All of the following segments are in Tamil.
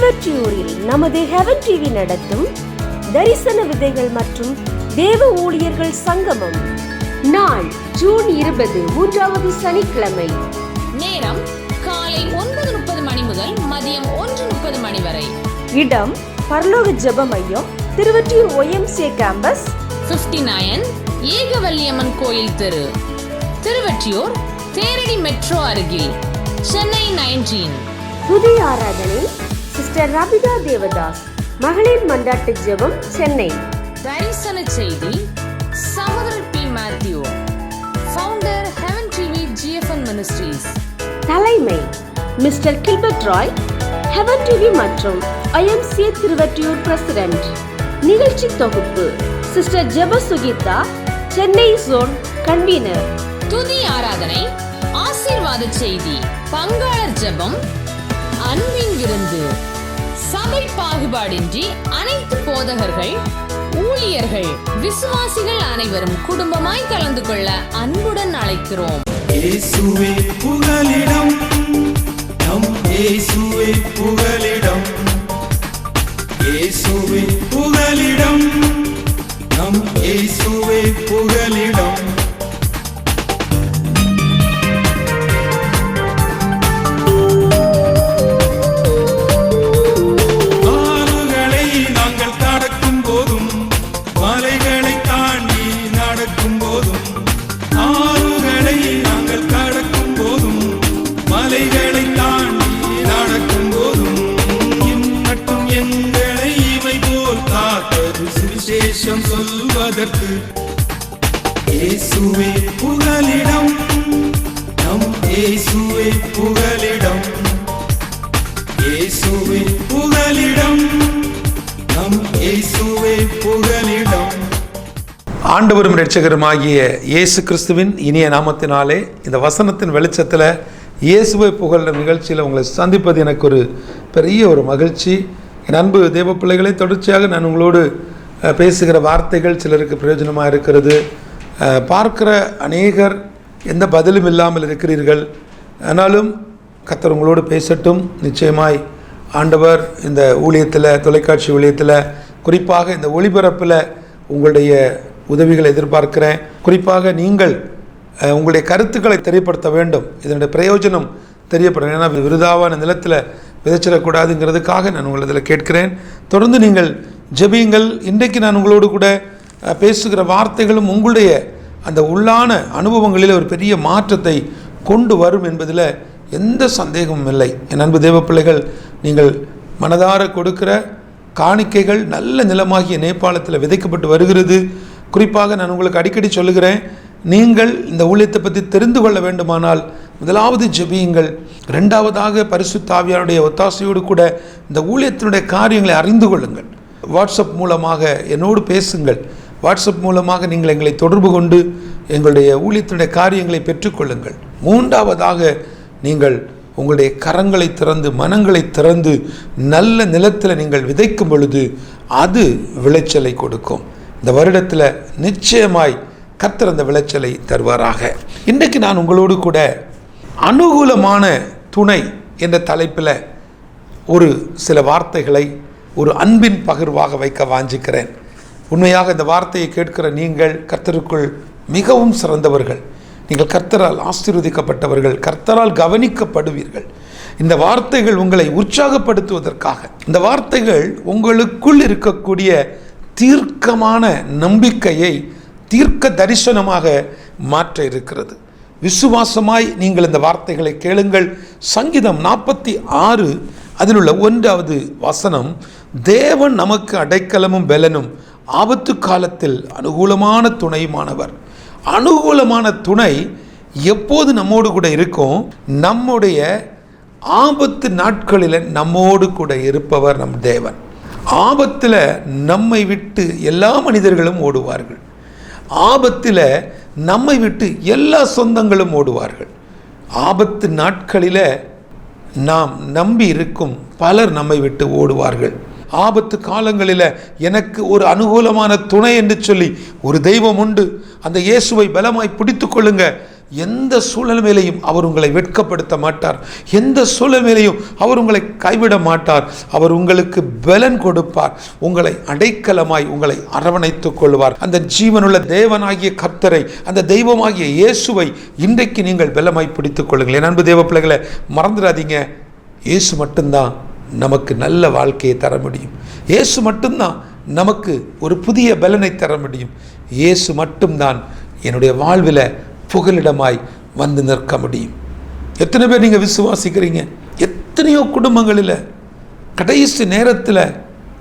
திருவொற்றியூரில் நமது ஹெவன் டிவி நடத்தும் தரிசன விதைகள் மற்றும் தேவ ஊழியர்கள் சங்கமம். நாள் ஜூன் 20, 3வது சனிக்கிழமை. நேரம் காலை 9:30 மணி முதல் மதியம் 1:30 மணி வரை. இடம் பரலோக ஜெப மையம், திருவொற்றியூர் YMCA கேம்பஸ், 59 ஏகவல்லியம்மன் கோயில் தெரு, திருவொற்றியூர், தேரடி மெட்ரோ அருகில், சென்னை 19. புதிய ஆராதனை சிஸ்டர் ரபிதா தேவதாஸ், மகளிர் மண்டாட்டு ஜெபம், சென்னை. தரிசன செய்தி சகோதரர் P. Matthew, founder Heaven TV GFN ministries. தலைமை mister Gilbert Roy, Heaven TV மற்றும் YMCA திருவொற்றியூர் பிரசிடென்ட். நிகழ்ச்சி தொகுப்பு சிஸ்டர் ஜெப சுகிதா, சென்னை ஜோன் கன்வீனர். துதி ஆராதனை, ஆசீர்வாத செய்தி, பங்காளர் ஜெபம், அன்பின் விருந்து. சபை பாகுபாடின்றி அனைத்து போதகர்கள், ஊழியர்கள், விசுவாசிகள் அனைவரும் குடும்பமாய் கலந்து கொள்ள அன்புடன் அழைக்கிறோம். இயேசுவே புகலிடம், நம் இயேசுவே புகலிடம், இயேசுவே புகலிடம், நம் இயேசுவே புகலிடம். சொல்வதற்கு இயேசுவே புகலிடம், நம் இயேசுவே புகலிடம், இயேசுவே புகலிடம், நம் இயேசுவே புகலிடம். ஆண்டவரும் இரட்சகருமாகிய இயேசு கிறிஸ்துவின் இனிய நாமத்தினாலே இந்த வசனத்தின் வெளிச்சத்தில் இயேசுவை புகழ்கிற நிகழ்ச்சியில் உங்களை சந்திப்பது எனக்கு ஒரு பெரிய ஒரு மகிழ்ச்சி. என் அன்பு தேவ பிள்ளைகளை, தொடர்ச்சியாக நான் உங்களோடு பேசுகிற வார்த்தைகள் சிலருக்கு பிரயோஜனமாக இருக்கிறது. பார்க்கிற அநேகர் எந்த பதிலும் இல்லாமல் இருக்கிறீர்கள். ஆனாலும் கர்த்தர் உங்களோடு பேசட்டும். நிச்சயமாய் ஆண்டவர் இந்த ஊழியத்தில், தொலைக்காட்சி ஊழியத்தில், குறிப்பாக இந்த ஒளிபரப்பில் உங்களுடைய உதவிகளை எதிர்பார்க்கிறேன். குறிப்பாக நீங்கள் உங்களுடைய கருத்துக்களை தெரியப்படுத்த வேண்டும். இதனுடைய பிரயோஜனம் தெரியப்படும். ஏன்னா விருதாவான நிலத்தில் விதைச்சிடக்கூடாதுங்கிறதுக்காக நான் உங்களிடத்தில் கேட்கிறேன். தொடர்ந்து நீங்கள் ஜெபியுங்கள். இன்றைக்கு நான் உங்களோடு கூட பேசுகிற வார்த்தைகளும் உங்களுடைய அந்த உள்ளான அனுபவங்களில் ஒரு பெரிய மாற்றத்தை கொண்டு வரும் என்பதில் எந்த சந்தேகமும் இல்லை. என் அன்பு தேவ பிள்ளைகள், நீங்கள் மனதார கொடுக்கிற காணிக்கைகள் நல்ல நிலமாகிய நேபாளத்தில் விதைக்கப்பட்டு வருகிறது. குறிப்பாக நான் உங்களுக்கு அடிக்கடி சொல்லுகிறேன், நீங்கள் இந்த ஊழியத்தை பற்றி தெரிந்து கொள்ள வேண்டுமானால் முதலாவது ஜெபியுங்கள். ரெண்டாவதாக பரிசுத்த ஆவியானுடைய ஒத்தாசையோடு கூட இந்த ஊழியத்தினுடைய காரியங்களை அறிந்து கொள்ளுங்கள். வாட்ஸ்அப் மூலமாக என்னோடு பேசுங்கள். வாட்ஸ்அப் மூலமாக நீங்கள் எங்களை தொடர்பு கொண்டு எங்களுடைய ஊழியத்தினுடைய காரியங்களை பெற்றுக்கொள்ளுங்கள். மூன்றாவதாக நீங்கள் உங்களுடைய கரங்களை திறந்து, மனங்களை திறந்து நல்ல நிலத்தில் நீங்கள் விதைக்கும் பொழுது அது விளைச்சலை கொடுக்கும். இந்த வருடத்தில் நிச்சயமாய் கர்த்தர் அந்த விளைச்சலை தருவாராக. இன்றைக்கு நான் உங்களோடு கூட அனுகூலமான துணை என்ற தலைப்பில் ஒரு சில வார்த்தைகளை ஒரு அன்பின் பகிர்வாக வைக்க வாஞ்சிக்கிறேன். உண்மையாக இந்த வார்த்தையை கேட்கிற நீங்கள் கர்த்தருக்குள் மிகவும் சிறந்தவர்கள். நீங்கள் கர்த்தரால் ஆசீர்வதிக்கப்பட்டவர்கள், கர்த்தரால் கவனிக்கப்படுவீர்கள். இந்த வார்த்தைகள் உங்களை உற்சாகப்படுத்துவதற்காக, இந்த வார்த்தைகள் உங்களுக்குள் இருக்கக்கூடிய தீர்க்கமான நம்பிக்கையை தீர்க்க தரிசனமாக மாற்ற இருக்கிறது. விசுவாசமாய் நீங்கள் இந்த வார்த்தைகளை கேளுங்கள். சங்கீதம் 46 அதில் உள்ள 1வது வசனம், தேவன் நமக்கு அடைக்கலமும் பெலனும், ஆபத்து காலத்தில் அனுகூலமான துணையுமானவர். அனுகூலமான துணை எப்போது நம்மோடு கூட இருக்கும்? நம்முடைய ஆபத்து நாட்களில் நம்மோடு கூட இருப்பவர் நம் தேவன். ஆபத்தில் நம்மை விட்டு எல்லா மனிதர்களும் ஓடுவார்கள். ஆபத்தில் நம்மை விட்டு எல்லா சொந்தங்களும் ஓடுவார்கள். ஆபத்து நாட்களில் நாம் நம்பி இருக்கும் பலர் நம்மை விட்டு ஓடுவார்கள். ஆபத்து காலங்களில் எனக்கு ஒரு அனுகூலமான துணை என்று சொல்லி ஒரு தெய்வம் உண்டு, அந்த இயேசுவை பலமாய் பிடித்து கொள்ளுங்க. எந்த சூழ்நிலையிலையும் அவர் உங்களை வெட்கப்படுத்த மாட்டார். எந்த சூழ்நிலையிலையும் அவர் உங்களை கைவிட மாட்டார். அவர் உங்களுக்கு பலன் கொடுப்பார். உங்களை அடைக்கலமாய் உங்களை அரவணைத்துக் கொள்வார். அந்த ஜீவனுள்ள தேவனாகிய கர்த்தரை, அந்த தெய்வமாகிய இயேசுவை இன்றைக்கு நீங்கள் பலமாய் பிடித்துக் கொள்ளுங்கள். என் அன்பு தேவ பிள்ளைகளை மறந்துடாதீங்க. இயேசு மட்டும்தான் நமக்கு நல்ல வாழ்க்கையை தர முடியும். இயேசு மட்டும்தான் நமக்கு ஒரு புதிய பலனை தர முடியும். இயேசு மட்டும்தான் என்னுடைய வாழ்வில் புகலிடமாய் வந்து நிற்க முடியும். எத்தனை பேர் நீங்கள் விசுவாசிக்கிறீங்க? எத்தனையோ குடும்பங்களில் கடைசி நேரத்தில்,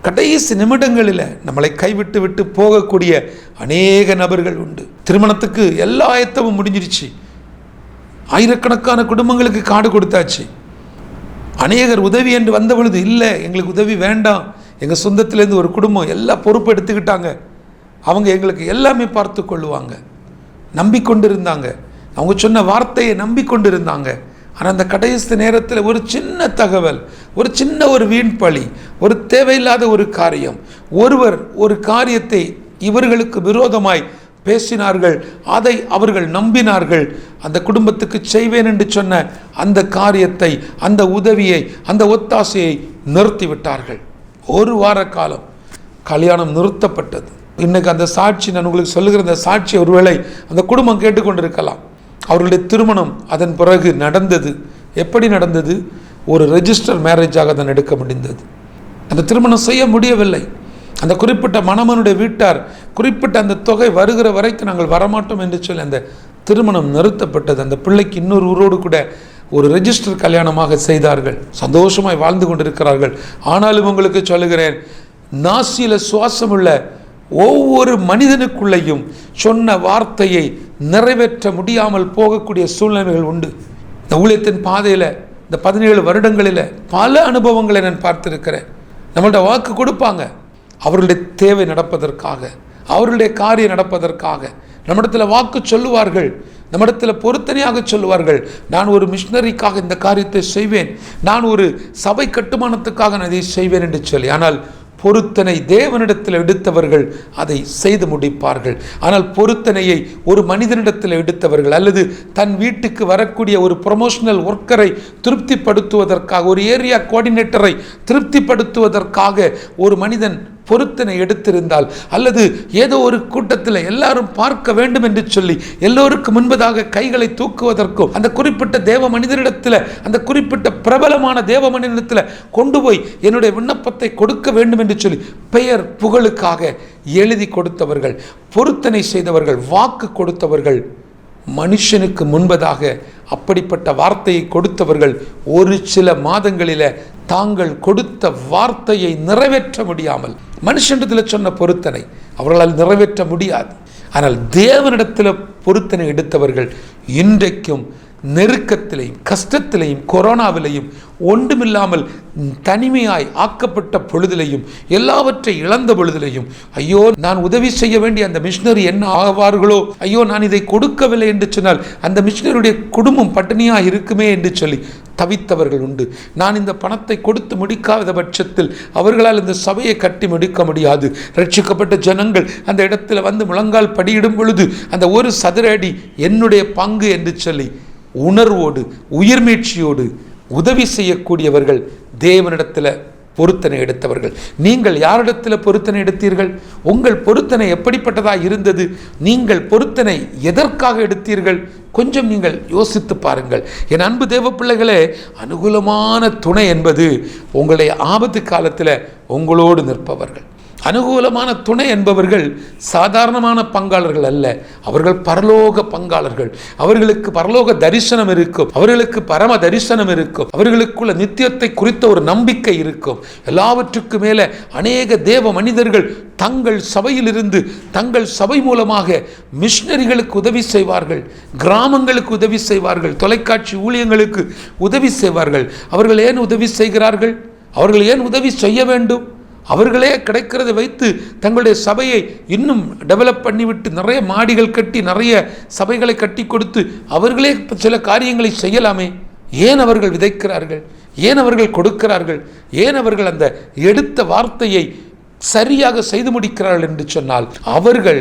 கடைசி நிமிடங்களில் நம்மளை கைவிட்டு விட்டு போகக்கூடிய அநேக நபர்கள் உண்டு. திருமணத்துக்கு எல்லா ஆயத்தமும் முடிஞ்சிருச்சு. ஆயிரக்கணக்கான குடும்பங்களுக்கு கார்டு கொடுத்தாச்சு. அநேகர் உதவி என்று வந்த பொழுது, இல்லை எங்களுக்கு உதவி வேண்டாம், எங்கள் சொந்தத்திலேருந்து ஒரு குடும்பம் எல்லா பொறுப்பு எடுத்துக்கிட்டாங்க, அவங்க எங்களுக்கு எல்லாமே பார்த்து கொள்ளுவாங்க, நம்பிக்கொண்டிருந்தாங்க. அவங்க சொன்ன வார்த்தையை நம்பிக்கொண்டிருந்தாங்க. ஆனால் அந்த கடைசி நேரத்தில் ஒரு சின்ன தகவல், ஒரு சின்ன ஒரு வீண்பழி, ஒரு தேவையில்லாத ஒரு காரியம், ஒருவர் ஒரு காரியத்தை இவர்களுக்கு விரோதமாய் பேசினார்கள். அதை அவர்கள் நம்பினார்கள். அந்த குடும்பத்துக்கு செய்வேன் என்று சொன்ன அந்த காரியத்தை, அந்த உதவியை, அந்த ஒத்தாசையை நிறுத்திவிட்டார்கள். ஒரு வார காலம் கல்யாணம் நிறுத்தப்பட்டது. இன்னைக்கு அந்த சாட்சி நான் உங்களுக்கு சொல்லுகிற அந்த சாட்சி ஒருவேளை அந்த குடும்பம் கேட்டுக்கொண்டிருக்கலாம். அவர்களுடைய திருமணம் அதன் பிறகு நடந்தது. எப்படி நடந்தது? ஒரு ரெஜிஸ்டர் மேரேஜாக தான் எடுக்க முடிந்தது. அந்த திருமணம் செய்ய முடியவில்லை. அந்த குறிப்பிட்ட மணமனுடைய வீட்டார் குறிப்பிட்ட அந்த தொகை வருகிற வரைக்கும் நாங்கள் வரமாட்டோம் என்று சொல்லி அந்த திருமணம் நிறுத்தப்பட்டது. அந்த பிள்ளைக்கு இன்னொரு ஊரோடு கூட ஒரு ரெஜிஸ்டர் கல்யாணமாக செய்தார்கள். சந்தோஷமாய் வாழ்ந்து கொண்டிருக்கிறார்கள். ஆனாலும் உங்களுக்கு சொல்லுகிறேன், நாசியில் சுவாசமுள்ள ஒவ்வொரு மனிதனுக்குள்ளேயும் சொன்ன வார்த்தையை நிறைவேற்ற முடியாமல் போகக்கூடிய சூழ்நிலைகள் உண்டு. இந்த ஊழியத்தின் பாதையில் இந்த 17 வருடங்களில் பல அனுபவங்களை நான் பார்த்திருக்கிறேன். நம்மள்ட்ட வாக்கு கொடுப்பாங்க, அவர்களுடைய தேவை நடப்பதற்காக, அவர்களுடைய காரியம் நடப்பதற்காக நம்மிடத்தில் வாக்கு சொல்லுவார்கள், நம்மிடத்தில் பொருத்தனையாக சொல்லுவார்கள். நான் ஒரு மிஷினரிக்காக இந்த காரியத்தை செய்வேன், நான் ஒரு சபை கட்டுமானத்துக்காக நான் இதை செய்வேன் என்று சொல்லி. ஆனால் பொருத்தனை தேவனிடத்தில் எடுத்தவர்கள் அதை செய்து முடிப்பார்கள். ஆனால் பொருத்தனையை ஒரு மனிதனிடத்தில் எடுத்தவர்கள் அல்லது தன் வீட்டுக்கு வரக்கூடிய ஒரு ப்ரொமோஷனல் ஒர்க்கரை திருப்திப்படுத்துவதற்காக, ஒரு ஏரியா கோஆர்டினேட்டரை திருப்திப்படுத்துவதற்காக ஒரு மனிதன் பொருத்தனை எடுத்திருந்தால், அல்லது ஏதோ ஒரு கூட்டத்தில் எல்லாரும் பார்க்க வேண்டும் என்று சொல்லி எல்லோருக்கும் முன்பதாக கைகளை தூக்குவதற்கும் அந்த குறிப்பிட்ட தேவ மனிதனிடத்தில், அந்த குறிப்பிட்ட பிரபலமான தேவ மனிதனிடத்தில் கொண்டு போய் என்னுடைய விண்ணப்பத்தை கொடுக்க வேண்டும் என்று சொல்லி பெயர் புகழுக்காக எழுதி கொடுத்தவர்கள், பொருத்தனை செய்தவர்கள், வாக்கு கொடுத்தவர்கள், மனுஷனுக்கு முன்பதாக அப்படிப்பட்ட வார்த்தையை கொடுத்தவர்கள் ஒரு சில மாதங்களில் தாங்கள் கொடுத்த வார்த்தையை நிறைவேற்ற முடியாமல், மனுஷனிடத்தில் சொன்ன பொருத்தனை அவர்களால் நிறைவேற்ற முடியாது. ஆனால் தேவனிடத்தில் பொருத்தனை எடுத்தவர்கள் இன்றைக்கும் நெருக்கத்திலையும் கஷ்டத்திலையும் கொரோனாவிலையும் ஒன்றுமில்லாமல் தனிமையாய் ஆக்கப்பட்ட பொழுதிலையும் எல்லாவற்றை இழந்த பொழுதிலையும், ஐயோ நான் உதவி செய்ய வேண்டிய அந்த மிஷினரி என்ன ஆவார்களோ, ஐயோ நான் இதை கொடுக்கவில்லை என்று சொன்னால் அந்த மிஷினருடைய குடும்பம் பட்டினியாக இருக்குமே என்று சொல்லி தவித்தவர்கள் உண்டு. நான் இந்த பணத்தை கொடுத்து முடிக்காத பட்சத்தில் அவர்களால் இந்த சபையை கட்டி முடிக்க முடியாது. ரட்சிக்கப்பட்ட ஜனங்கள் அந்த இடத்துல வந்து முழங்கால் படியிடும் பொழுது அந்த ஒரு சதுர அடி என்னுடைய பங்கு என்று சொல்லி உணர்வோடு உயிர்மீட்சியோடு உதவி செய்யக்கூடியவர்கள் தேவனிடத்தில் பொருத்தனை எடுத்தவர்கள். நீங்கள் யாரிடத்தில் பொருத்தனை எடுத்தீர்கள்? உங்கள் பொருத்தனை எப்படிப்பட்டதாக இருந்தது? நீங்கள் பொருத்தனை எதற்காக எடுத்தீர்கள்? கொஞ்சம் நீங்கள் யோசித்து பாருங்கள். என் அன்பு தேவ பிள்ளைகளே, அனுகூலமான துணை என்பது உங்களுடைய ஆபத்து காலத்தில் உங்களோடு நிற்பவர்கள். அனுகூலமான துணை என்பவர்கள் சாதாரணமான பங்காளர்கள் அல்ல, அவர்கள் பரலோக பங்காளர்கள். அவர்களுக்கு பரலோக தரிசனம் இருக்கும், அவர்களுக்கு பரம தரிசனம் இருக்கும், அவர்களுக்குள்ள நித்தியத்தை குறித்த ஒரு நம்பிக்கை இருக்கும். எல்லாவற்றுக்கு மேலே அநேக தேவ மனிதர்கள் தங்கள் சபையிலிருந்து தங்கள் சபை மூலமாக மிஷினரிகளுக்கு உதவி செய்வார்கள், கிராமங்களுக்கு உதவி செய்வார்கள், தொலைக்காட்சி ஊழியங்களுக்கு உதவி செய்வார்கள். அவர்கள் ஏன் உதவி செய்கிறார்கள்? அவர்கள் ஏன் உதவி செய்ய வேண்டும்? அவர்களே கிடைக்கிறதை வைத்து தங்களுடைய சபையை இன்னும் டெவலப் பண்ணிவிட்டு நிறைய மாடிகள் கட்டி நிறைய சபைகளை கட்டி கொடுத்து அவர்களே சில காரியங்களை செய்யலாமே. ஏன் அவர்கள் விதைக்கிறார்கள்? ஏன் அவர்கள் கொடுக்கிறார்கள்? ஏன் அவர்கள் அந்த எடுத்த வார்த்தையை சரியாக செய்து முடிக்கிறார்கள் என்று சொன்னால் அவர்கள்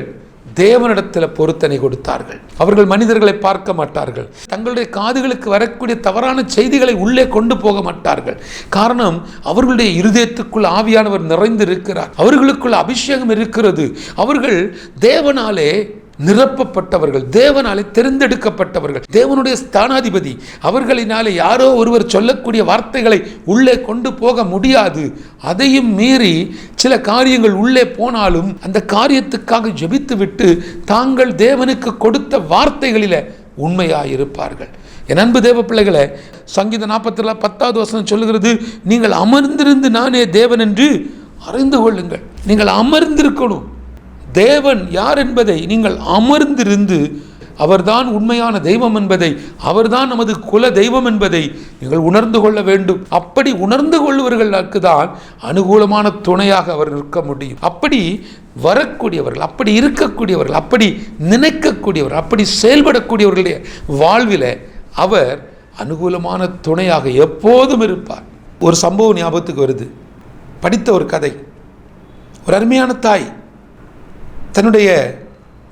தேவனிடத்தில் பொருத்தனை கொடுத்தார்கள். அவர்கள் மனிதர்களை பார்க்க மாட்டார்கள். தங்களுடைய காதுகளுக்கு வரக்கூடிய தவறான செய்திகளை உள்ளே கொண்டு போக மாட்டார்கள். காரணம், அவர்களுடைய இருதயத்துக்குள் ஆவியானவர் நிறைந்து இருக்கிறார். அவர்களுக்குள் அபிஷேகம் இருக்கிறது. அவர்கள் தேவனாலே நிரப்பப்பட்டவர்கள், தேவனாலே தெரிந்தெடுக்கப்பட்டவர்கள், தேவனுடைய ஸ்தானாதிபதி. அவர்களினாலே யாரோ ஒருவர் சொல்லக்கூடிய வார்த்தைகளை உள்ளே கொண்டு போக முடியாது. அதையும் மீறி சில காரியங்கள் உள்ளே போனாலும் அந்த காரியத்துக்காக ஜெபித்து விட்டு தாங்கள் தேவனுக்கு கொடுத்த வார்த்தைகளில உண்மையாயிருப்பார்கள். என் அன்பு தேவ பிள்ளைகளை, சங்கீதம் 40:10 சொல்லுகிறது, நீங்கள் அமர்ந்திருந்து நானே தேவன் என்று அறிந்து கொள்ளுங்கள். நீங்கள் அமர்ந்திருக்கணும். தேவன் யார் என்பதை நீங்கள் அமர்ந்திருந்து அவர்தான் உண்மையான தெய்வம் என்பதை, அவர்தான் நமது குல தெய்வம் என்பதை நீங்கள் உணர்ந்து கொள்ள வேண்டும். அப்படி உணர்ந்து கொள்வர்களுக்கு தான் அனுகூலமான துணையாக அவர் நிற்க முடியும். அப்படி வரக்கூடியவர்கள், அப்படி இருக்கக்கூடியவர்கள், அப்படி நினைக்கக்கூடியவர்கள், அப்படி செயல்படக்கூடியவர்களுடைய வாழ்வில் அவர் அனுகூலமான துணையாக எப்போதும் இருப்பார். ஒரு சம்பவம் ஞாபகத்துக்கு வருது. படித்த ஒரு கதை. ஒரு அருமையான தாய் தன்னுடைய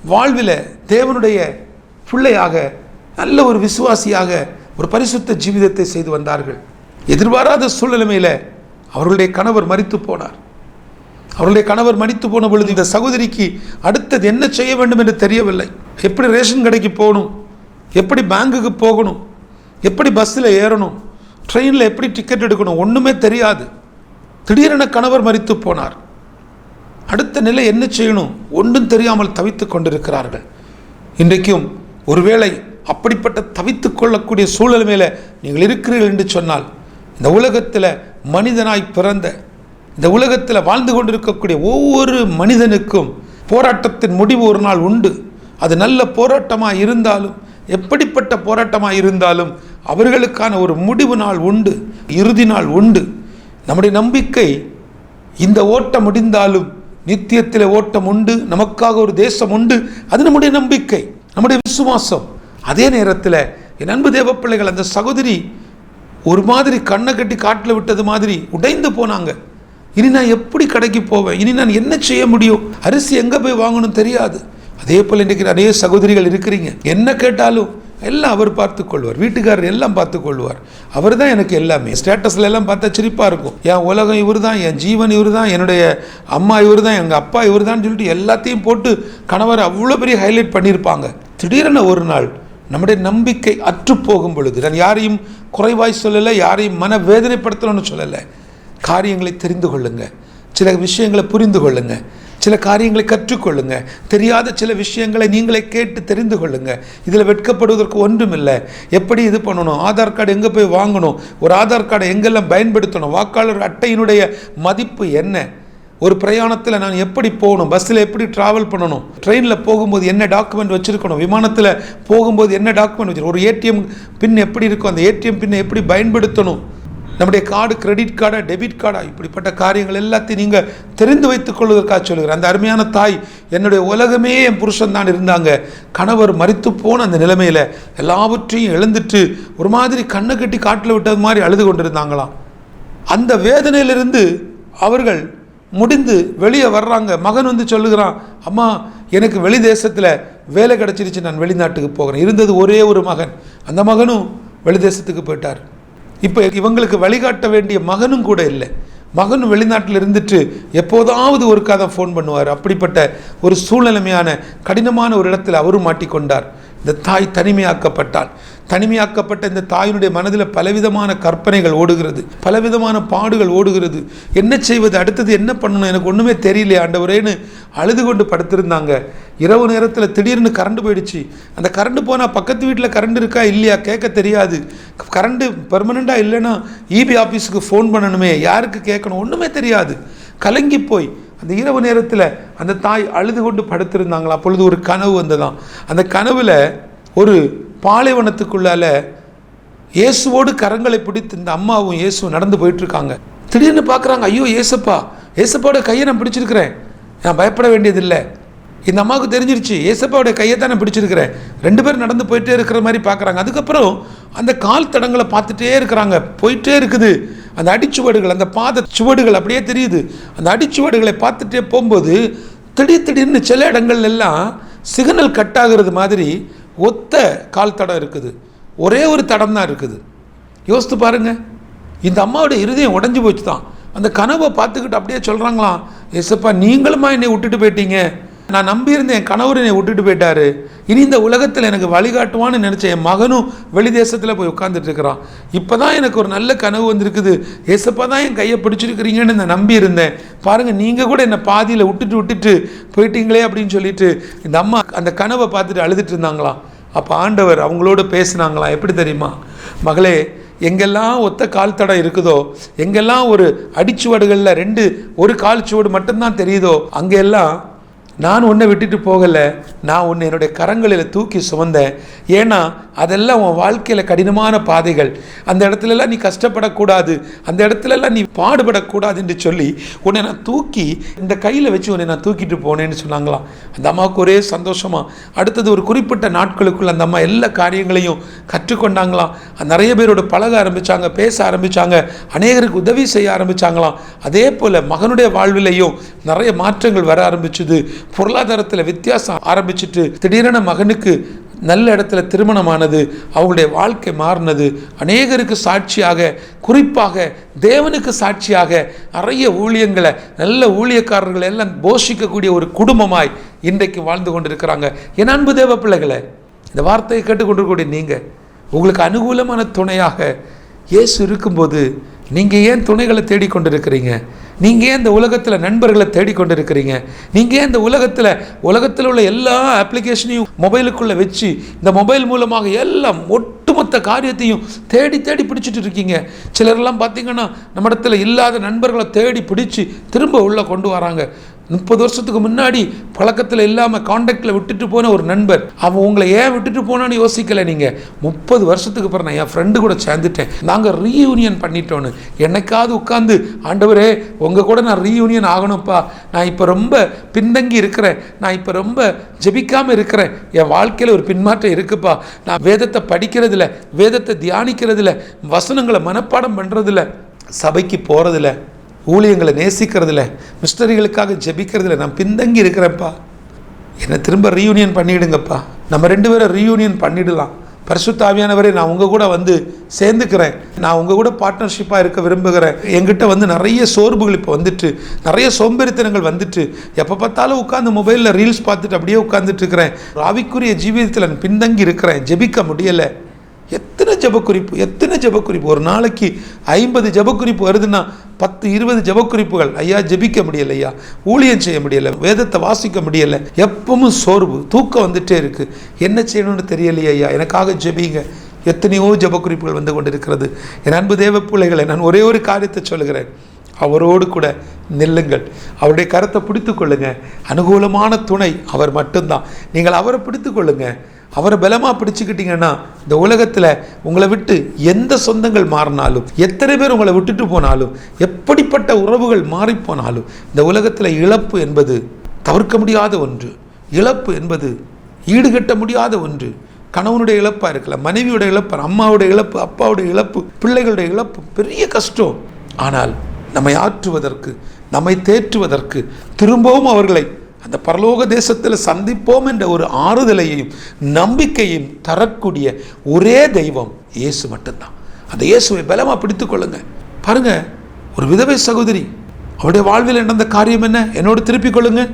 வாழ்வில் தேவனுடைய பிள்ளையாக, நல்ல ஒரு விசுவாசியாக ஒரு பரிசுத்த ஜீவிதத்தை செய்து வந்தார்கள். எதிர்பாராத சூழ்நிலைமையில் அவர்களுடைய கணவர் மரித்து போனார். அவருடைய கணவர் மரித்து போன பொழுது இந்த சகோதரிக்கு அடுத்தது என்ன செய்ய வேண்டும் என்று தெரியவில்லை. எப்படி ரேஷன் கடைக்கு போகணும், எப்படி பேங்குக்கு போகணும், எப்படி பஸ்ஸில் ஏறணும், ட்ரெயினில் எப்படி டிக்கெட் எடுக்கணும், ஒன்றுமே தெரியாது. திடீரென கணவர் மரித்து போனார். அடுத்த நிலை என்ன செய்யணும் ஒன்றும் தெரியாமல் தவித்து கொண்டிருக்கிறார்கள். இன்றைக்கும் ஒருவேளை அப்படிப்பட்ட தவித்து கொள்ளக்கூடிய சூழல் நீங்கள் இருக்கிறீர்கள் என்று சொன்னால், இந்த உலகத்தில் மனிதனாய் பிறந்த, இந்த உலகத்தில் வாழ்ந்து கொண்டிருக்கக்கூடிய ஒவ்வொரு மனிதனுக்கும் போராட்டத்தின் முடிவு ஒரு நாள் உண்டு. அது நல்ல போராட்டமாக இருந்தாலும், எப்படிப்பட்ட போராட்டமாக இருந்தாலும் அவர்களுக்கான ஒரு முடிவு நாள் உண்டு, இறுதி நாள் உண்டு. நம்முடைய நம்பிக்கை, இந்த ஓட்டம் முடிந்தாலும் நித்தியத்தில் ஓட்டம் உண்டு, நமக்காக ஒரு தேசம் உண்டு. அது நம்முடைய நம்பிக்கை, நம்முடைய விசுவாசம். அதே நேரத்தில் என் அன்பு தேவ பிள்ளைகள், அந்த சகோதரி ஒரு மாதிரி கண்ணை கட்டி காட்டில் விட்டது மாதிரி உடைந்து போனாங்க. இனி நான் எப்படி கடைக்கு போவேன், இனி நான் என்ன செய்ய முடியும், அரிசி எங்கே போய் வாங்கணும் தெரியாது. அதே போல் இன்றைக்கு நிறைய சகோதரிகள் இருக்கிறீங்க. என்ன கேட்டாலும் எல்லாம் அவர் பார்த்து கொள்வார், வீட்டுக்காரர் எல்லாம் பார்த்து கொள்வார். அவர் தான் எனக்கு எல்லாமே. ஸ்டேட்டஸில் எல்லாம் பார்த்தா சிரிப்பாக இருக்கும். என் உலகம் இவர் தான், என் ஜீவன் இவர் தான், என்னுடைய அம்மா இவர் தான், எங்கள் அப்பா இவர் தான் சொல்லிட்டு எல்லாத்தையும் போட்டு கணவர் அவ்வளோ பெரிய ஹைலைட் பண்ணியிருப்பாங்க. திடீரென ஒரு நாள் நம்முடைய நம்பிக்கை அற்று போகும் பொழுது, நான் யாரையும் குறைவாய் சொல்லலை, யாரையும் மன வேதனைப்படுத்தணும்னு சொல்லலை. காரியங்களை தெரிந்து கொள்ளுங்க, சில விஷயங்களை புரிந்து கொள்ளுங்க, சில காரியங்களை கற்றுக்கொள்ளுங்க, தெரியாத சில விஷயங்களை நீங்களே கேட்டு தெரிந்து கொள்ளுங்க. இதில் வெட்கப்படுவதற்கு ஒன்றும் இல்லை. எப்படி இது பண்ணணும், ஆதார் கார்டு எங்கே போய் வாங்கணும், ஒரு ஆதார் கார்டை எங்கெல்லாம் பயன்படுத்தணும், வாக்காளர் அட்டையினுடைய மதிப்பு என்ன, ஒரு பிரயாணத்தில் நான் எப்படி போகணும், பஸ்ஸில் எப்படி ட்ராவல் பண்ணணும், ட்ரெயினில் போகும்போது என்ன டாக்குமெண்ட் வச்சுருக்கணும், விமானத்தில் போகும்போது என்ன டாக்குமெண்ட் வச்சுருக்கணும், ஒரு ஏடிஎம் பின் எப்படி இருக்கும், அந்த ஏடிஎம் பின்னை எப்படி பயன்படுத்தணும், நம்முடைய கார்டு கிரெடிட் கார்டா டெபிட் கார்டா, இப்படிப்பட்ட காரியங்கள் எல்லாத்தையும் நீங்கள் தெரிந்து வைத்துக் கொள்வதற்காக சொல்கிறேன். அந்த அருமையான தாய், என்னுடைய உலகமே என் புருஷன் தான் இருந்தாங்க. கணவர் மரித்து போன அந்த நிலைமையில் எல்லாவற்றையும் இழந்துட்டு ஒரு மாதிரி கண்ணை கட்டி காட்டில் விட்டது மாதிரி அழுது கொண்டிருந்தாங்களாம். அந்த வேதனையிலிருந்து அவர்கள் முடிந்து வெளியே வர்றாங்க. மகன் வந்து சொல்லுகிறான், அம்மா எனக்கு வெளி தேசத்தில் வேலை கிடச்சிருச்சு, நான் வெளிநாட்டுக்கு போகிறேன். இருந்தது ஒரே ஒரு மகன், அந்த மகனும் வெளி தேசத்துக்கு போயிட்டார். இப்போ இவங்களுக்கு வழிகாட்ட வேண்டிய மகனும் கூட இல்லை. மகனும் வெளிநாட்டில் இருந்துட்டு எப்போதாவது ஒரு கதை ஃபோன் பண்ணுவார். அப்படிப்பட்ட ஒரு சூழ்நிலைமையான கடினமான ஒரு இடத்தில் அவரும் மாட்டிக்கொண்டார். இந்த தாய் தனிமையாக்கப்பட்டாள். தனிமையாக்கப்பட்ட இந்த தாயினுடைய மனதில் பலவிதமான கற்பனைகள் ஓடுகிறது, பலவிதமான பாடுகள் ஓடுகிறது. என்ன செய்வது, அடுத்தது என்ன பண்ணணும், எனக்கு ஒன்றுமே தெரியலையே ஆண்டவரேன்னு அழுது கொண்டு படுத்திருந்தாங்க. இரவு நேரத்தில் திடீர்னு கரண்ட் போயிடுச்சு. அந்த கரண்ட் போனால் பக்கத்து வீட்டில் கரண்ட் இருக்கா இல்லையா கேட்க தெரியாது. கரண்ட்டு பெர்மனெண்ட்டாக இல்லைன்னா இபி ஆஃபீஸுக்கு ஃபோன் பண்ணணுமே, யாருக்கு கேட்கணும், ஒன்றுமே தெரியாது. கலங்கி போய் அந்த இரவு நேரத்தில் அந்த தாய் அழுது கொண்டு படுத்திருந்தாங்களா. அப்பொழுது ஒரு கனவு வந்ததான். அந்த கனவில் ஒரு பாலைவனத்துக்குள்ளால இயேசுவோடு கரங்களை பிடித்து இந்த அம்மாவும் இயேசுவும் நடந்து போயிட்டுருக்காங்க. திடீர்னு பார்க்குறாங்க, ஐயோ ஏசப்பா, ஏசப்பாவோட கையை நான் பிடிச்சிருக்கிறேன், நான் பயப்பட வேண்டியதில்லை. இந்த அம்மாவுக்கு தெரிஞ்சிருச்சு, ஏசப்பாவோட கையை தான் நான் பிடிச்சிருக்கிறேன். ரெண்டு பேரும் நடந்து போயிட்டே இருக்கிற மாதிரி பார்க்குறாங்க. அதுக்கப்புறம் அந்த கால் தடங்களை பார்த்துட்டே இருக்கிறாங்க. போயிட்டே இருக்குது அந்த அடிச்சுவடுகள், அந்த பாத சுவடுகள் அப்படியே தெரியுது. அந்த அடிச்சுவடுகளை பார்த்துட்டே போகும்போது திடீர்னு சில இடங்கள் எல்லாம் சிக்னல் கட் ஆகிறது மாதிரி ஒத்த கால் தடம் இருக்குது, ஒரே ஒரு தடம் தான் இருக்குது. யோசித்து பாருங்க, இந்த அம்மாவுடைய இருதயம் உடஞ்சி போச்சு தான். அந்த கனவை பார்த்துக்கிட்டு அப்படியே சொல்கிறாங்களாம், ஏசப்பா நீங்களுமா என்னை விட்டுட்டு போயிட்டீங்க, நான் நம்பியிருந்தேன், என் கணவர் என்னை விட்டுட்டு போயிட்டாரு, இனி இந்த உலகத்தில் எனக்கு வழிகாட்டுவான்னு நினச்சேன், என் மகனும் வெளி தேசத்தில் போய் உட்காந்துட்டு இருக்கிறான், இப்போ தான் எனக்கு ஒரு நல்ல கனவு வந்திருக்குது, ஏசப்பா தான் என் கையை பிடிச்சிருக்கிறீங்கன்னு நான் நம்பி இருந்தேன், பாருங்கள் நீங்கள் கூட என்னை பாதியில் விட்டுட்டு போயிட்டீங்களே அப்படின்னு சொல்லிட்டு இந்த அம்மா அந்த கனவை பார்த்துட்டு அழுதுட்டு இருந்தாங்களாம். அப்போ ஆண்டவர் அவங்களோட பேசினாங்களாம். எப்படி தெரியுமா, மகளே, எங்கெல்லாம் ஒத்த கால் தடம் இருக்குதோ, எங்கெல்லாம் ஒரு அடிச்சுவடுகளில் ஒரு கால் சுவடு மட்டும்தான் தெரியுதோ, அங்கெல்லாம் நான் உன்னை விட்டுட்டு போகலை, நான் உன்னை என்னுடைய கரங்களில் தூக்கி சுமந்தேன். ஏன்னா அதெல்லாம் உன் வாழ்க்கையில் கடினமான பாதைகள், அந்த இடத்துலலாம் நீ கஷ்டப்படக்கூடாது, அந்த இடத்துலலாம் நீ பாடுபடக்கூடாது என்று சொல்லி உன்னை நான் தூக்கி இந்த கையில் வச்சு உன்னை நான் தூக்கிட்டு போனேன்னு சொன்னாங்களாம். அந்த அம்மாவுக்கு ஒரே சந்தோஷமா. அடுத்தது ஒரு குறிப்பிட்ட நாட்களுக்குள்ள அந்த அம்மா எல்லா காரியங்களையும் கற்றுக்கொண்டாங்களாம். நிறைய பேரோட பழக ஆரம்பித்தாங்க, பேச ஆரம்பித்தாங்க, அநேகருக்கு உதவி செய்ய ஆரம்பித்தாங்களாம். அதே போல் மகனுடைய வாழ்விலையும் நிறைய மாற்றங்கள் வர ஆரம்பிச்சுது. பொருளாதாரத்தில் வித்தியாசம் ஆரம்பிச்சுட்டு திடீரென மகனுக்கு நல்ல இடத்துல திருமணமானது, அவங்களுடைய வாழ்க்கை மாறினது. அநேகருக்கு சாட்சியாக, குறிப்பாக தேவனுக்கு சாட்சியாக நிறைய ஊழியங்களை, நல்ல ஊழியக்காரர்களை எல்லாம் போஷிக்கக்கூடிய ஒரு குடும்பமாய் இன்றைக்கு வாழ்ந்து கொண்டிருக்கிறாங்க. என் அன்பு தேவ பிள்ளைகளை, இந்த வார்த்தையை கேட்டுக்கொண்டிருக்கக்கூடிய நீங்கள், உங்களுக்கு அனுகூலமான துணையாக இயேசு இருக்கும்போது நீங்கள் ஏன் துணைகளை தேடிக்கொண்டிருக்கிறீங்க? நீங்கள் ஏன் இந்த உலகத்தில் நண்பர்களை தேடிக்கொண்டிருக்கிறீங்க? நீங்கள் ஏன் இந்த உலகத்தில் உள்ள எல்லா அப்ளிகேஷனையும் மொபைலுக்குள்ளே வச்சு இந்த மொபைல் மூலமாக எல்லாம் ஒட்டுமொத்த காரியத்தையும் தேடி பிடிச்சிட்டு இருக்கீங்க? சிலரெல்லாம் பார்த்தீங்கன்னா நம்ம இடத்துல இல்லாத நண்பர்களை தேடி பிடிச்சி திரும்ப உள்ளே கொண்டு வராங்க. 30 வருஷத்துக்கு முன்னாடி பழக்கத்தில் இல்லாமல் காண்டாக்டில் விட்டுட்டு போன ஒரு நண்பர், அவன் உங்களை ஏன் விட்டுட்டு போனான்னு யோசிக்கலை. நீங்கள் 30 வருஷத்துக்கு அப்புறம் நான் என் ஃப்ரெண்டு கூட சேர்ந்துட்டேன், நாங்கள் ரீயூனியன் பண்ணிட்டோன்னு என்னைக்காவது உட்காந்து, ஆண்டவரே உங்கள் கூட நான் ரீயூனியன் ஆகணும்ப்பா, நான் இப்போ ரொம்ப பின்தங்கி இருக்கிறேன், நான் இப்போ ரொம்ப ஜெபிக்காமல் இருக்கிறேன், என் வாழ்க்கையில் ஒரு பின்மாற்றம் இருக்குப்பா, நான் வேதத்தை படிக்கிறதில்ல, வேதத்தை தியானிக்கிறதில்ல, வசனங்களை மனப்பாடம் பண்ணுறதில்ல, சபைக்கு போகிறதில்ல, ஊழியங்களை நேசிக்கிறதில்ல, மிஸ்டரிகளுக்காக ஜெபிக்கிறதில்ல, நான் பின்தங்கி இருக்கிறேன்ப்பா, என்னை திரும்ப ரீயூனியன் பண்ணிவிடுங்கப்பா, நம்ம 2 பேரும் ரீயூனியன் பண்ணிடலாம், பரிசுத்த ஆவியானவரே நான் உங்கள் கூட வந்து சேர்ந்துக்கிறேன், நான் உங்கள் கூட பார்ட்னர்ஷிப்பாக இருக்க விரும்புகிறேன், என்கிட்ட நிறைய சோர்வுகள் இப்போ வந்துட்டு, நிறைய சோம்பேறித்தனங்கள் வந்துட்டு, எப்போ பார்த்தாலும் உட்காந்து மொபைலில் ரீல்ஸ் பார்த்துட்டு அப்படியே உட்காந்துட்டு இருக்கிறேன், ஆவிக்குரிய ஜீவிதத்தில் நான் பின்தங்கி இருக்கிறேன், ஜெபிக்க முடியலை. எத்தனை ஜெபக்குறிப்பு, ஒரு நாளைக்கு 50 ஜெபக்குறிப்பு வருதுன்னா 10-20 ஜெபக்குறிப்புகள், ஐயா ஜெபிக்க முடியலை, ஐயா ஊழியம் செய்ய முடியலை, வேதத்தை வாசிக்க முடியலை, எப்பவும் சோர்வு, தூக்கம் வந்துட்டே இருக்குது, என்ன செய்யணும்னு தெரியலையே ஐயா, எனக்காக ஜெபிங்க. எத்தனையோ ஜெபக்குறிப்புகள் வந்து கொண்டிருக்கிறது. என் அன்பு தேவ பிள்ளைகளை, நான் ஒரே ஒரு காரியத்தை சொல்லுகிறேன், அவரோடு கூட நில்லுங்கள், அவருடைய கரத்தை பிடித்து கொள்ளுங்க. அனுகூலமான துணை அவர் மட்டும்தான். நீங்கள் அவரை பிடித்து கொள்ளுங்க. அவரை பலமாக பிடிச்சிக்கிட்டீங்கன்னா இந்த உலகத்தில் உங்களை விட்டு எந்த சொந்தங்கள் மாறினாலும், எத்தனை பேர் உங்களை விட்டுட்டு போனாலும், எப்படிப்பட்ட உறவுகள் மாறிப்போனாலும், இந்த உலகத்தில் இழப்பு என்பது தவிர்க்க முடியாத ஒன்று, இழப்பு என்பது ஈடுகட்ட முடியாத ஒன்று. கணவனுடைய இழப்பாக இருக்கலாம், மனைவியோட இழப்பு, அம்மாவுடைய இழப்பு, அப்பாவுடைய இழப்பு, பிள்ளைகளுடைய இழப்பு பெரிய கஷ்டம். ஆனால் நம்மை ஆற்றுவதற்கு, நம்மை தேற்றுவதற்கு, திரும்பவும் அவர்களை அந்த பரலோக தேசத்தில் சந்திப்போம் என்ற ஒரு ஆறுதலையும் நம்பிக்கையும் தரக்கூடிய ஒரே தெய்வம் இயேசு மட்டும்தான். அந்த இயேசுவை பலமாக பிடித்து கொள்ளுங்க. பாருங்க, ஒரு விதவை சகோதரி, அவருடைய வாழ்வில் நடந்த காரியம் என்ன, என்னோடு திருப்பிக் கொள்ளுங்க.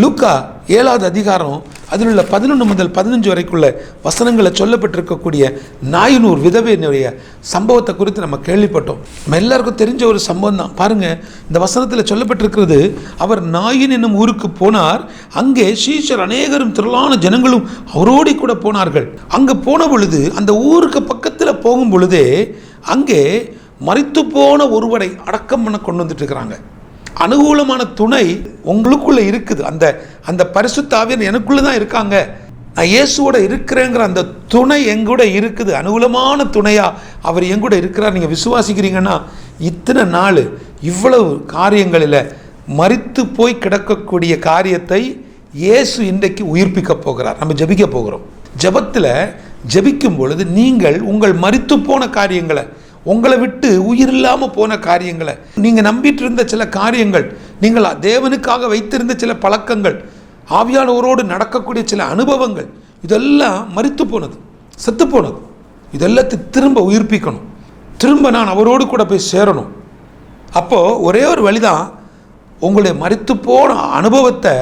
லூக்கா 7வது அதிகாரம் அதில் உள்ள 11 முதல் 15 வரைக்குள்ள வசனங்களை சொல்லப்பட்டிருக்கக்கூடிய நாயினூர் விதவையினுடைய சம்பவத்தை குறித்து நம்ம கேள்விப்பட்டோம். நம்ம எல்லாருக்கும் தெரிஞ்ச ஒரு சம்பவம் தான். பாருங்க, இந்த வசனத்தில் சொல்லப்பட்டிருக்கிறது, அவர் நாயின் என்னும் ஊருக்கு போனார், அங்கே சீஷர் அநேகரும் திரளான ஜனங்களும் அவரோடு கூட போனார்கள். அங்கே போன பொழுது, அந்த ஊருக்கு பக்கத்தில் போகும் பொழுதே அங்கே மரித்து போன ஒருவரை அடக்கம் பண்ண கொண்டு வந்துட்டு இருக்கிறாங்க. அனுகூலமான துணை உங்களுக்குள்ள இருக்குது. அந்த பரிசுத்த ஆவியானவர் எனக்குள்ள தான் இருக்காங்க, நான் இயேசுவோட இருக்கிறேங்கிற அந்த துணை எங்கூட இருக்குது. அனுகூலமான துணையா அவர் எங்கூட இருக்கிறார். நீங்கள் விசுவாசிக்கிறீங்கன்னா இத்தனை நாள் இவ்வளவு காரியங்களில் மரித்து போய் கிடக்கக்கூடிய காரியத்தை இயேசு இன்றைக்கு உயிர்ப்பிக்க போகிறார். நம்ம ஜெபிக்க போகிறோம். ஜெபத்தில் ஜெபிக்கும் பொழுது நீங்கள் உங்கள் மரித்து போன காரியங்களை, உங்களை விட்டு உயிர் இல்லாமல் போன காரியங்களை, நீங்கள் நம்பிட்டு இருந்த சில காரியங்கள், நீங்கள் தேவனுக்காக வைத்திருந்த சில பழக்கங்கள், ஆவியானவரோடு நடக்கக்கூடிய சில அனுபவங்கள், இதெல்லாம் மரித்து போனது, செத்து போனது. இதெல்லாத்தையும் திரும்ப உயிர்ப்பிக்கணும். திரும்ப நான் அவரோடு கூட போய் சேரணும். அப்போது ஒரே ஒரு வழிதான், உங்களுடைய மரித்து போன அனுபவத்தை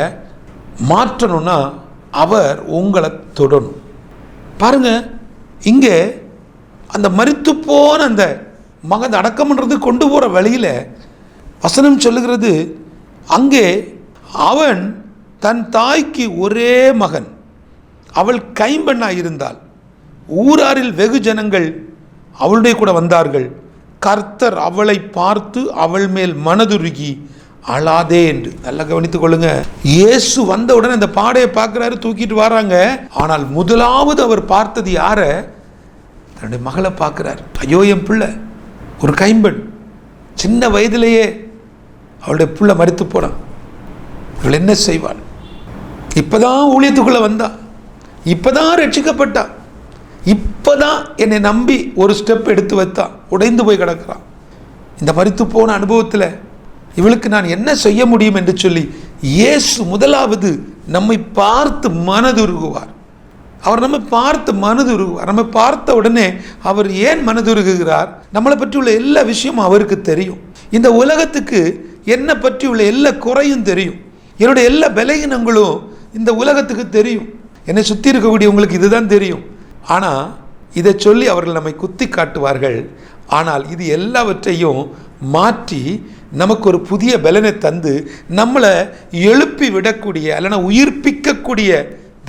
மாற்றணும்னா அவர் உங்களை தொடணும். பாருங்க, இங்கே அந்த மரித்து போன அந்த மகன் அடக்கம் பண்ணுறது கொண்டு போகிற வழியில் வசனம் சொல்லுகிறது, அங்கே அவன் தன் தாய்க்கு ஒரே மகன், அவள் கைம்பெண்ணாய் இருந்தாள். ஊராரில் வெகு ஜனங்கள் அவளுடைய கூட வந்தார்கள். கர்த்தர் அவளை பார்த்து அவள் மேல் மனதுருகி அழாதே என்று. நல்லா கவனித்துக் கொள்ளுங்க. இயேசு வந்த உடனே அந்த பாடையை பார்க்கிறாரு, தூக்கிட்டு வராங்க. ஆனால் முதலாவது அவர் பார்த்தது யார? தன்னுடைய மகளை பார்க்கிறார். ஐயோ, என் பிள்ளை ஒரு கைம்பெண், சின்ன வயதிலேயே அவளுடைய பிள்ளை மரித்து போனான். இவள் என்ன செய்வாள்? இப்பதான் ஊழியத்துக்குள்ள வந்தா, இப்பதான் ரட்சிக்கப்பட்டா, இப்பதான் என்னை நம்பி ஒரு ஸ்டெப் எடுத்து வைத்தா, உடைந்து போய் கிடக்கிறான். இந்த மரித்து போன அனுபவத்தில் இவளுக்கு நான் என்ன செய்ய முடியும் என்று சொல்லி இயேசு முதலாவது நம்மை பார்த்து மனதுருகுவார். அவர் நம்மை பார்த்து மனதுருகுவார். நம்ம பார்த்த உடனே அவர் ஏன் மனதுருகுகிறார்? நம்மளை பற்றி உள்ள எல்லா விஷயமும் அவருக்கு தெரியும். இந்த உலகத்துக்கு என்னை பற்றி உள்ள எல்லா குறையும் தெரியும். என்னுடைய எல்லா பலகீனங்களும் இந்த உலகத்துக்கு தெரியும். என்னை சுற்றி இருக்கக்கூடியவங்களுக்கு இதுதான் தெரியும். ஆனால் இதை சொல்லி அவர்கள் நம்மை குத்தி காட்டுவார்கள். ஆனால் இது எல்லாவற்றையும் மாற்றி நமக்கு ஒரு புதிய பலனை தந்து நம்மளை எழுப்பி விடக்கூடிய, அல்லனா உயிர்ப்பிக்கக்கூடிய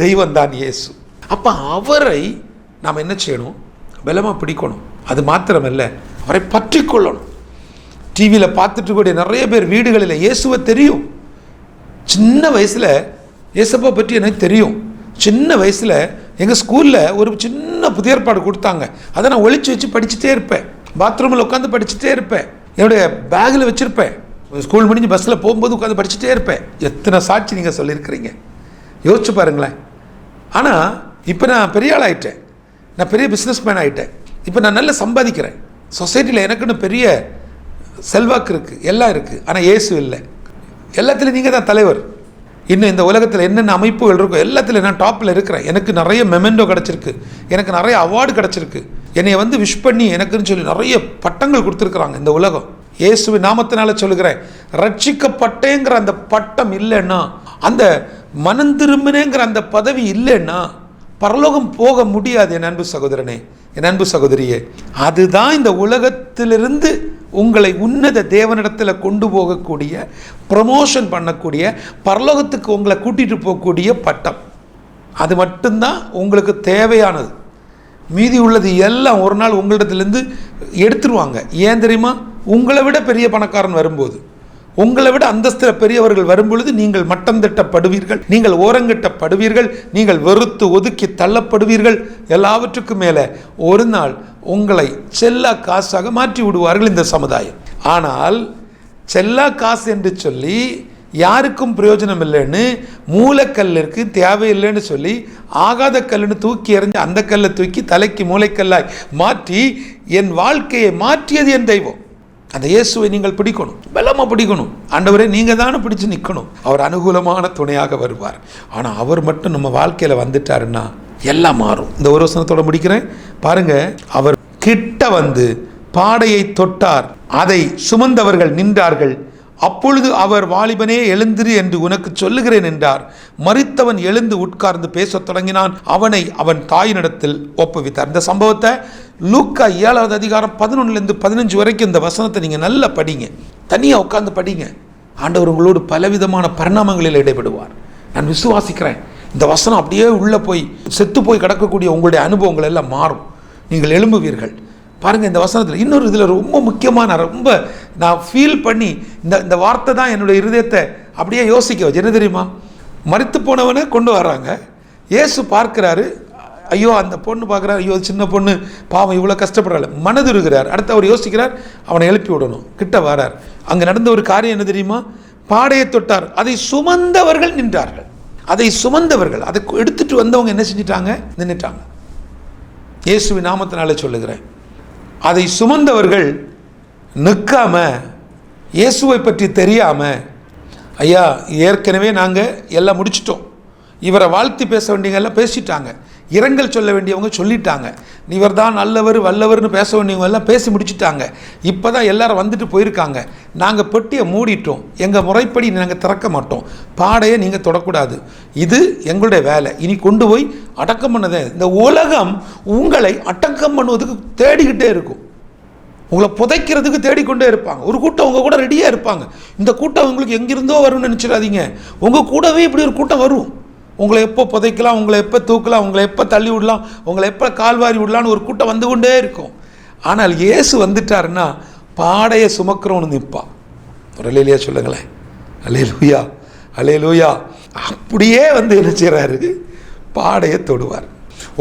தெய்வம் தான் இயேசு. அப்போ அவரை நாம் என்ன செய்யணும்? பலமாக பிடிக்கணும். அது மாத்திரமல்ல, அவரை பற்றி கொள்ளணும். டிவியில் பார்த்துட்டு கூடிய நிறைய பேர் வீடுகளில் இயேசுவை தெரியும். சின்ன வயசில் இயேசுப்பை பற்றி எனக்கு தெரியும். சின்ன வயசில் எங்கள் ஸ்கூலில் ஒரு சின்ன புதிய ஏற்பாடு கொடுத்தாங்க. அதை நான் ஒழிச்சு வச்சு படிச்சுட்டே இருப்பேன். பாத்ரூமில் உட்காந்து படிச்சுட்டே இருப்பேன். என்னுடைய பேக்கில் வச்சுருப்பேன். ஸ்கூல் முடிஞ்சு பஸ்ஸில் போகும்போது உட்காந்து படிச்சுட்டே இருப்பேன். எத்தனை சாட்சி நீங்கள் சொல்லியிருக்கிறீங்க, யோசிச்சு பாருங்களேன். ஆனால் இப்போ நான் பெரிய ஆள் ஆகிட்டேன். நான் பெரிய பிஸ்னஸ் மேன் ஆகிட்டேன். இப்போ நான் நல்லா சம்பாதிக்கிறேன். சொசைட்டியில் எனக்குன்னு பெரிய செல்வாக்கு இருக்குது, எல்லாம் இருக்குது. ஆனால் இயேசு இல்லை. எல்லாத்துலேயும் நீங்கள் தான் தலைவர். இன்னும் இந்த உலகத்தில் என்னென்ன அமைப்புகள் இருக்கோ எல்லாத்துலையும் நான் டாப்பில் இருக்கிறேன். எனக்கு நிறைய மெமெண்டோ கிடச்சிருக்கு, எனக்கு நிறைய அவார்டு கிடச்சிருக்கு. என்னை வந்து விஷ் பண்ணி எனக்குன்னு சொல்லி நிறைய பட்டங்கள் கொடுத்துருக்குறாங்க இந்த உலகம். இயேசுவின் நாமத்தினால சொல்லுகிறேன், ரட்சிக்கப்பட்டேங்கிற அந்த பட்டம் இல்லைன்னா, அந்த மனம் திரும்பினேங்கிற அந்த பதவி இல்லைன்னா பரலோகம் போக முடியாது. என் அன்பு சகோதரனே, என் அன்பு சகோதரியே, அதுதான் இந்த உலகத்திலிருந்து உங்களை உன்னத தேவனிடத்தில் கொண்டு போகக்கூடிய, ப்ரமோஷன் பண்ணக்கூடிய, பரலோகத்துக்கு உங்களை கூட்டிகிட்டு போகக்கூடிய பட்டம். அது மட்டும்தான் உங்களுக்கு தேவையானது. மீதி உள்ளது எல்லாம் ஒரு நாள் உங்களிடத்துலேருந்து எடுத்துருவாங்க. ஏன் தெரியுமா? உங்களை விட பெரிய பணக்காரன் வரும்போது, உங்களை விட அந்தஸ்தில் பெரியவர்கள் வரும்பொழுது நீங்கள் மட்டம் தட்டப்படுவீர்கள், நீங்கள் ஓரங்கட்டப்படுவீர்கள், நீங்கள் வெறுத்து ஒதுக்கி தள்ளப்படுவீர்கள். எல்லாவற்றுக்கும் மேலே ஒரு நாள் உங்களை செல்லா காசாக மாற்றி விடுவார்கள் இந்த சமுதாயம். ஆனால் செல்லா காசு என்று சொல்லி யாருக்கும் பிரயோஜனம் இல்லைன்னு, மூளைக்கல்லிற்கு தேவையில்லைன்னு சொல்லி ஆகாத கல்லுன்னு தூக்கி எறிஞ்சு அந்த கல்லை தூக்கி தலைக்கு மூளைக்கல்லாய் மாற்றி என் வாழ்க்கையை மாற்றியது என் தெய்வம். அந்த இயேசுவை நீங்கள் பிடிக்கணும், பலமாக பிடிக்கணும். ஆண்டவரே, நீங்கள் தானே பிடிச்சு நிற்கணும். அவர் அனுகூலமான துணையாக வருவார். ஆனால் அவர் மட்டும் நம்ம வாழ்க்கையில் வந்துட்டாருன்னா எல்லாம் மாறும். இந்த ஒரு வசனத்தோட முடிக்கிறேன் பாருங்க. அவர் கிட்ட வந்து பாடையை தொட்டார், அதை சுமந்தவர்கள் நின்றார்கள். அப்பொழுது அவர், வாலிபனே எழுந்திரு என்று உனக்கு சொல்லுகிறேன் என்றார். மரித்தவன் எழுந்து உட்கார்ந்து பேசத் தொடங்கினான். அவனை அவன் தாயினிடத்தில் ஒப்புவித்தார். இந்த சம்பவத்தை லூக்கா 7வது அதிகாரம் 11லேருந்து 15 வரைக்கும் இந்த வசனத்தை நீங்கள் நல்லா படிங்க, தனியாக உட்கார்ந்து படிங்க. ஆண்டவர் உங்களோடு பலவிதமான பரிணாமங்களில் இடைபடுவார். நான் விசுவாசிக்கிறேன். இந்த வசனம் அப்படியே உள்ளே போய் செத்து போய் கிடக்கக்கூடிய உங்களுடைய அனுபவங்கள் எல்லாம் மாறும். நீங்கள் எழும்புவீர்கள். பாருங்கள், இந்த வசனத்தில் இன்னொரு இதில் ரொம்ப முக்கியமான, ரொம்ப நான் ஃபீல் பண்ணி இந்த வார்த்தை தான் என்னுடைய இருதயத்தை அப்படியே யோசிக்க வச்சு. என்ன தெரியுமா? மரித்து போனவனை கொண்டு வராங்க. இயேசு பார்க்கிறாரு. ஐயோ, அந்த பொண்ணு பார்க்குறாரு, ஐயோ சின்ன பொண்ணு பாவம் இவ்வளோ கஷ்டப்படுறாள், மனதுருகிறார். அடுத்து அவர் யோசிக்கிறார், அவனை எழுப்பி விடணும். கிட்ட வரார். அங்கே நடந்த ஒரு காரியம் என்ன தெரியுமா? பாடையை தொட்டார், அதை சுமந்தவர்கள் நின்றார்கள். அதை சுமந்தவர்கள், அதை எடுத்துட்டு வந்தவங்க என்ன செஞ்சிட்டாங்க? நின்றுட்டாங்க. இயேசுவின் நாமத்தினாலே சொல்லுகிறேன், அதை சுமந்தவர்கள் நிற்காம, இயேசுவை பற்றி தெரியாம, ஐயா ஏற்கனவே நாங்கள் எல்லாம் முடிச்சிட்டோம், இவரை வாழ்த்தி பேச வேண்டியவங்கெல்லாம் பேசிட்டாங்க, இரங்கல் சொல்ல வேண்டியவங்க சொல்லிட்டாங்க, இவர் தான் நல்லவர் வல்லவர்னு பேச வேண்டியவங்க எல்லாம் பேசி முடிச்சுட்டாங்க, இப்போ தான் எல்லாரும் வந்துட்டு போயிருக்காங்க, நாங்கள் பெட்டியை மூடிட்டோம், எங்கள் முறைப்படி நாங்கள் திறக்க மாட்டோம், பாடையை நீங்கள் தொடக்கூடாது, இது எங்களுடைய வேலை, இனி கொண்டு போய் அடக்கம் பண்ணதே. இந்த உலகம் உங்களை அடக்கம் பண்ணுவதுக்கு தேடிக்கிட்டே இருக்கும், உங்களை புதைக்கிறதுக்கு தேடிக்கொண்டே இருப்பாங்க. ஒரு கூட்டம் உங்கள் கூட ரெடியாக இருப்பாங்க. இந்த கூட்டம் உங்களுக்கு எங்கிருந்தோ வரும்னு நினச்சிடாதீங்க, உங்கள் கூடவே இப்படி ஒரு கூட்டம் வரும். உங்களை எப்போ புதைக்கலாம், உங்களை எப்போ தூக்கலாம், உங்களை எப்போ தள்ளி விடலாம், உங்களை எப்போ கால்வாரி விடலான்னு ஒரு கூட்டம் வந்து கொண்டே இருக்கும். ஆனால் இயேசு வந்துட்டாருன்னா பாடையை சுமக்கிறவனு நிற்பான். ஒரு அல்லேலூயா சொல்லுங்களேன். அல்லேலூயா, அல்லேலூயா. அப்படியே வந்து என்ன செய்கிறாரு, பாடையை தொடுவார்.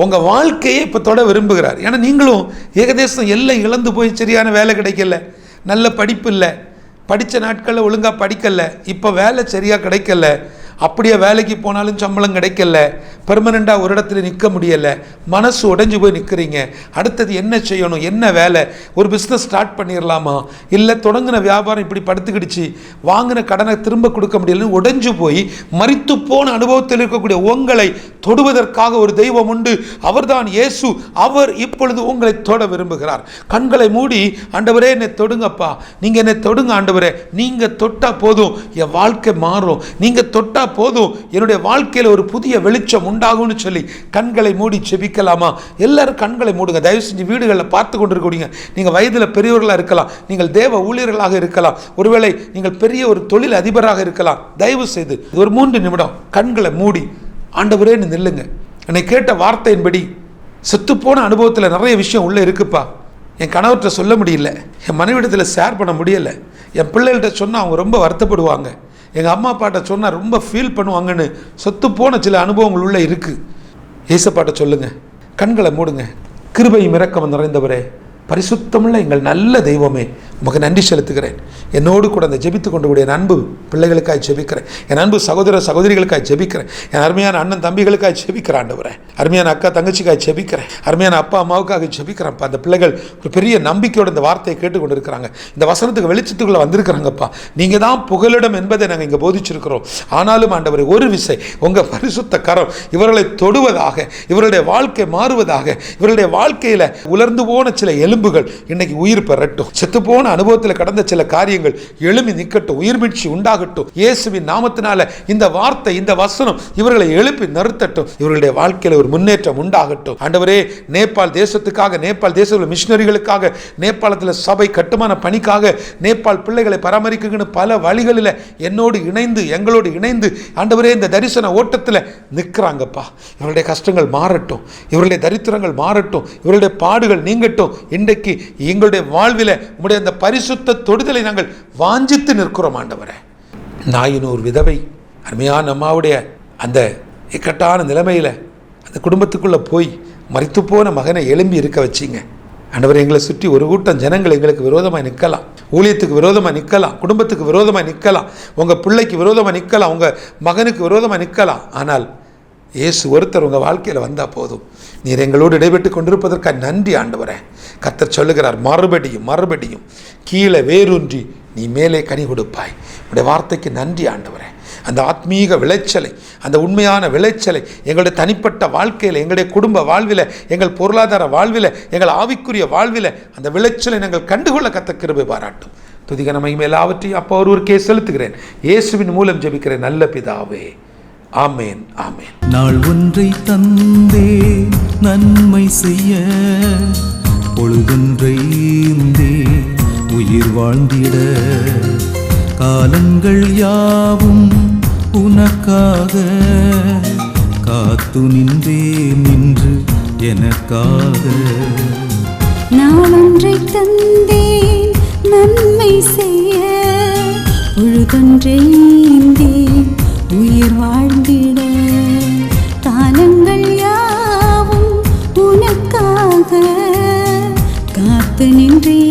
உங்கள் வாழ்க்கையை இப்போ தொட விரும்புகிறார். ஏன்னா நீங்களும் ஏகதேசம் எல்லாம் இழந்து போய் சரியான வேலை கிடைக்கல, நல்ல படிப்பு இல்லை, படித்த நாட்களில் ஒழுங்காக படிக்கலை, இப்போ வேலை சரியாக கிடைக்கல, அப்படியே வேலைக்கு போனாலும் சம்பளம் கிடைக்கல, பெர்மனெண்ட்டாக ஒரு இடத்துல நிற்க முடியலை, மனசு உடைஞ்சு போய் நிற்கிறீங்க. அடுத்தது என்ன செய்யணும், என்ன வேலை, ஒரு பிஸ்னஸ் ஸ்டார்ட் பண்ணிடலாமா, இல்லை தொடங்கின வியாபாரம் இப்படி படுத்துக்கிடுச்சு, வாங்கின கடனை திரும்ப கொடுக்க முடியலன்னு உடைஞ்சு போய் மரித்து போன அனுபவத்தில் இருக்கக்கூடிய உங்களை தொடுவதற்காக ஒரு தெய்வம் உண்டு, அவர்தான் இயேசு. அவர் இப்பொழுது உங்களை தொட விரும்புகிறார். கண்களை மூடி, ஆண்டவரே என்னை தொடுங்கப்பா, நீங்கள் என்னை தொடுங்க ஆண்டவரே, நீங்கள் தொட்டா போதும் என் வாழ்க்கை மாறும், நீங்கள் தொட்டா போதும் என்னுடைய வாழ்க்கையில் ஒரு புதிய வெளிச்சம் உண்டாகும்னு சொல்லி கண்களை மூடி ஜெபிக்கலாமா? எல்லாரும் கண்களை மூடுங்க. தயவு செஞ்சு வீடுகளில் பார்த்து கொண்டிருக்கீங்க, நீங்கள் வயதில் பெரியவர்களாக இருக்கலாம், நீங்கள் தேவ ஊழியர்களாக இருக்கலாம், ஒருவேளை நீங்கள் பெரிய ஒரு தொழில் அதிபராக இருக்கலாம். தயவு செய்து ஒரு 3 நிமிடம் கண்களை மூடி ஆண்டவரே நில்லுங்க. என்னை கேட்ட வார்த்தையின்படி செத்துப்போன அனுபவத்தில் நிறைய விஷயம் உள்ளே இருக்குப்பா. என் கணவர்கிட்ட சொல்ல முடியல, என் மனைவிடத்தில் ஷேர் பண்ண முடியலை, என் பிள்ளைகள்கிட்ட சொன்னால் அவங்க ரொம்ப வருத்தப்படுவாங்க, எங்கள் அம்மா அப்பாட்ட சொன்னால் ரொம்ப ஃபீல் பண்ணுவாங்கன்னு சொத்து போன சில அனுபவங்கள் உள்ளே இருக்குது. ஏசப்பாட்ட சொல்லுங்கள், கண்களை மூடுங்க. கிருபையும் இரக்கமும் நிறைந்தவரே, பரிசுத்தமுள்ள எங்கள் நல்ல தெய்வமே, உமக்கு நன்றி செலுத்துகிறேன். என்னோடு கூட அந்த ஜெபித்து கொண்டு கூடிய என் அன்பு பிள்ளைகளுக்காக ஜெபிக்கிறேன், என் அன்பு சகோதர சகோதரிகளுக்காக ஜெபிக்கிறேன், என் அருமையான அண்ணன் தம்பிகளுக்காக ஜெபிக்கிறேன் ஆண்டவரே, அருமையான அக்கா தங்கச்சிக்காக ஜெபிக்கிறேன், அருமையான அப்பா அம்மாவுக்காக ஜெபிக்கிறேன்ப்பா. அந்த பிள்ளைகள் ஒரு பெரிய நம்பிக்கையோடு இந்த வார்த்தையை கேட்டுக்கொண்டு இருக்கிறாங்க, இந்த வசனத்துக்கு வெளிச்சத்துக்குள்ளே வந்திருக்கிறாங்கப்பா. நீங்கள் தான் புகலிடம் என்பதை நாங்கள் இங்கே போதிச்சிருக்கிறோம். ஆனாலும் ஆண்டவரே, ஒரு விசை உங்கள் பரிசுத்த கரம் இவர்களை தொடுவதாக, இவருடைய வாழ்க்கை மாறுவதாக, இவருடைய வாழ்க்கையில் உலர்ந்து போன சில எலும்புகள் இன்னைக்கு உயிர் பெறட்டும், செத்துப்போன அனுபவத்தில் கடந்த சில காரியங்கள் எழுப்பி நிற்கட்டும், உயிர் மீட்சி உண்டாகட்டும். இயேசுவின் நாமத்தினால இந்த வார்த்தை, இந்த வசனம் இவர்களை எழுப்பி நிறுத்தட்டும், இவர்களுடைய வாழ்க்கையில் ஒரு முன்னேற்றம் உண்டாகட்டும். ஆண்டவரே, நேபாள் தேசத்துக்காக, நேபாள் தேச மிஷனரிகளுக்காக, நேபாளத்தில் சபை கட்டுமான பணிக்காக, நேபாள் பிள்ளைகளை பராமரிக்கணும்னு பல வழிகளில் என்னோடு இணைந்து, எங்களோடு இணைந்து ஆண்டவரே இந்த தரிசன ஓட்டத்தில் நிற்கிறாங்கப்பா. இவருடைய கஷ்டங்கள் மாறட்டும், இவருடைய தரித்திரங்கள் மாறட்டும், இவருடைய பாடுகள் நீங்கட்டும். இன்றைக்கு எங்களுடைய வாழ்வில் உம்முடைய அந்த பரிசுத்த தொடுதலை நாங்கள் வாஞ்சித்து நிற்கிறோம் ஆண்டவரே. நாயினூர் விதவை அருமையான அம்மாவுடைய அந்த இக்கட்டான நிலைமையில் அந்த குடும்பத்துக்குள்ளே போய் மரித்து போன மகனை எழும்பி இருக்க வச்சிங்க ஆண்டவரே. எங்களை சுற்றி ஒரு கூட்டம் ஜனங்கள் எங்களுக்கு விரோதமாக நிற்கலாம், ஊழியத்துக்கு விரோதமாக நிற்கலாம், குடும்பத்துக்கு விரோதமாக நிற்கலாம், உங்கள் பிள்ளைக்கு விரோதமாக நிற்கலாம், உங்கள் மகனுக்கு விரோதமாக நிற்கலாம். ஆனால் இயேசு ஒருத்தர் உங்கள் வாழ்க்கையில் வந்தால் போதும். நீர் எங்களோடு இடைபெட்டு கொண்டிருப்பதற்காக நன்றி ஆண்டவரே. கர்த்தர் சொல்லுகிறார், மறுபடியும் மறுபடியும் கீழே வேரூன்றி நீ மேலே கனி கொடுப்பாய். உடைய வார்த்தைக்கு நன்றி ஆண்டவரே. அந்த ஆத்மீக விளைச்சலை, அந்த உண்மையான விளைச்சலை எங்களுடைய தனிப்பட்ட வாழ்க்கையில், எங்களுடைய குடும்ப வாழ்வில், எங்கள் பொருளாதார வாழ்வில், எங்கள் ஆவிக்குரிய வாழ்வில் அந்த விளைச்சலை நாங்கள் கண்டுகொள்ள கர்த்தர் கிருபை பாராட்டும். துதிக மகிமை எல்லாவற்றையும் அப்போ ஒருவருக்கே செலுத்துகிறேன். இயேசுவின் மூலம் ஜெபிக்கிறேன் நல்ல பிதாவே, ஆமேன், ஆமேன். நாள் ஒன்றை தந்தே நன்மை செய்ய, பொழுதொன்றை ஈந்தே உயிர் வாழ்ந்திட, காலங்கள் யாவும் உனக்காக காத்து நின்று எனக்காக. நாளொன்றை தந்தேன் நன்மை செய்ய, பொழுதொன்றை ஈந்தேன் உயிர் வாழ்ந்திட, காலங்கள் யாவும் உனக்காக காத்து நின்றேன்